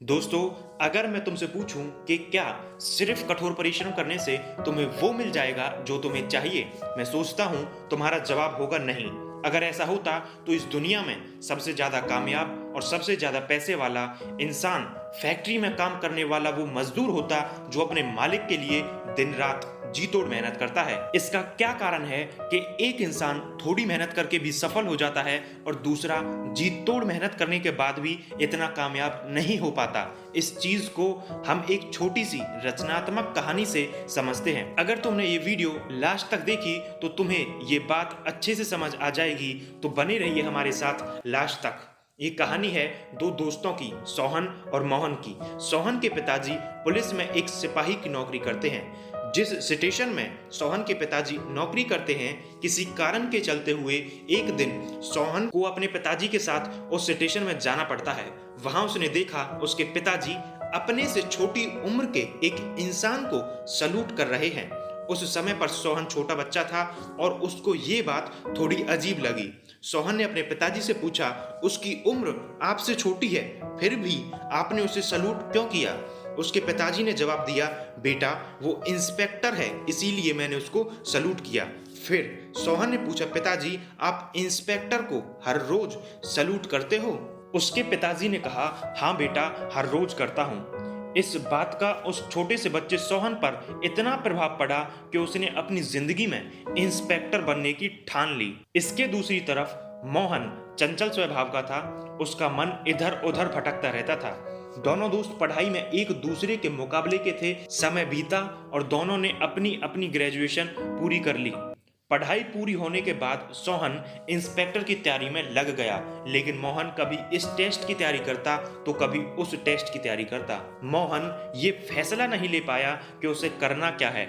दोस्तों, अगर मैं तुमसे पूछूं कि क्या सिर्फ कठोर परिश्रम करने से तुम्हें वो मिल जाएगा जो तुम्हें चाहिए, मैं सोचता हूं तुम्हारा जवाब होगा नहीं। अगर ऐसा होता तो इस दुनिया में सबसे ज्यादा कामयाब और सबसे ज्यादा पैसे वाला इंसान फैक्ट्री में काम करने वाला वो मजदूर होता जो अपने मालिक के लिए दिन रात जी तोड़ मेहनत करता है। इसका क्या कारण है कि एक इंसान थोड़ी मेहनत करके भी सफल हो जाता है और दूसरा जी तोड़ मेहनत करने के बाद भी इतना कामयाब नहीं हो पाता। इस चीज को हम एक छोटी सी रचनात्मक कहानी से समझते हैं। अगर तुमने ये वीडियो लास्ट तक देखी तो तुम्हें ये बात अच्छे से समझ आ जाएगी, तो बने रहिए हमारे साथ लास्ट तक। ये कहानी है दो दोस्तों की, सोहन और मोहन की। सोहन के पिताजी पुलिस में एक सिपाही की नौकरी करते हैं। जिस स्टेशन में सोहन के पिताजी नौकरी करते हैं, किसी कारण के चलते हुए एक दिन सोहन को अपने पिताजी के साथ उस स्टेशन में जाना पड़ता है। वहां उसने देखा उसके पिताजी अपने से छोटी उम्र के एक इंसान को सलूट कर रहे हैं। उस समय पर सोहन छोटा बच्चा था और उसको ये बात थोड़ी अजीब लगी। सोहन ने अपने पिताजी से पूछा, उसकी उम्र आपसे छोटी है, फिर भी आपने उसे सलूट क्यों किया? उसके पिताजी ने जवाब दिया, बेटा वो इंस्पेक्टर है, इसीलिए मैंने उसको सलूट किया। फिर सोहन ने पूछा, पिताजी आप इंस्पेक्टर को हर रोज सलूट करते हो? उसके पिताजी ने कहा, हाँ बेटा, हर रोज करता हूँ। इस बात का उस छोटे से बच्चे सोहन पर इतना प्रभाव पड़ा कि उसने अपनी जिंदगी में इंस्पेक्टर बनने की ठान ली। इसके दूसरी तरफ मोहन चंचल स्वभाव का था। उसका मन इधर उधर भटकता रहता था। दोनों दोस्त पढ़ाई में एक दूसरे के मुकाबले के थे। समय बीता और दोनों ने अपनी अपनी ग्रेजुएशन पूरी कर ली। पढ़ाई पूरी होने के बाद सोहन इंस्पेक्टर की तैयारी में लग गया, लेकिन मोहन कभी इस टेस्ट की तैयारी करता तो कभी उस टेस्ट की तैयारी करता। मोहन ये फैसला नहीं ले पाया कि उसे करना क्या है।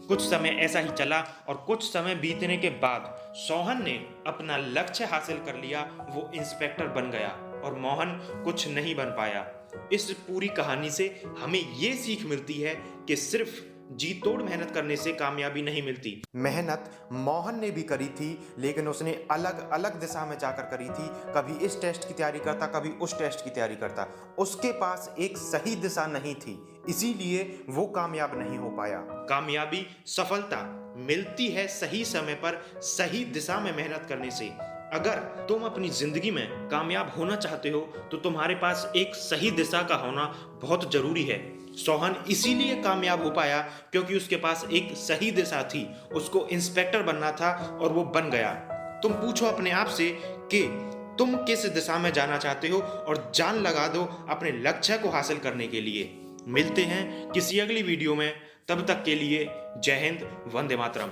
कुछ समय ऐसा ही चला और कुछ समय बीतने के बाद सोहन ने अपना लक्ष्य हासिल कर लिया। वो इंस्पेक्टर बन गया और मोहन कुछ नहीं बन पाया। इस पूरी कहानी से हमें ये सीख मिलती है कि सिर्फ जी तोड़ मेहनत करने से कामयाबी नहीं मिलती। मेहनत मोहन ने भी करी थी, लेकिन उसने अलग अलग दिशा में जाकर करी थी। कभी इस टेस्ट की तैयारी करता, कभी उस टेस्ट की तैयारी करता। उसके पास एक सही दिशा नहीं थी, इसीलिए वो कामयाब नहीं हो पाया। कामयाबी, सफलता मिलती है सही समय पर सही दिशा में मेहनत करने से। अगर तुम अपनी जिंदगी में कामयाब होना चाहते हो तो तुम्हारे पास एक सही दिशा का होना बहुत जरूरी है। सोहन इसीलिए कामयाब हो पाया क्योंकि उसके पास एक सही दिशा थी। उसको इंस्पेक्टर बनना था और वो बन गया। तुम पूछो अपने आप से कि तुम किस दिशा में जाना चाहते हो और जान लगा दो अपने लक्ष्य को हासिल करने के लिए। मिलते हैं किसी अगली वीडियो में, तब तक के लिए जय हिंद, वंदे मातरम।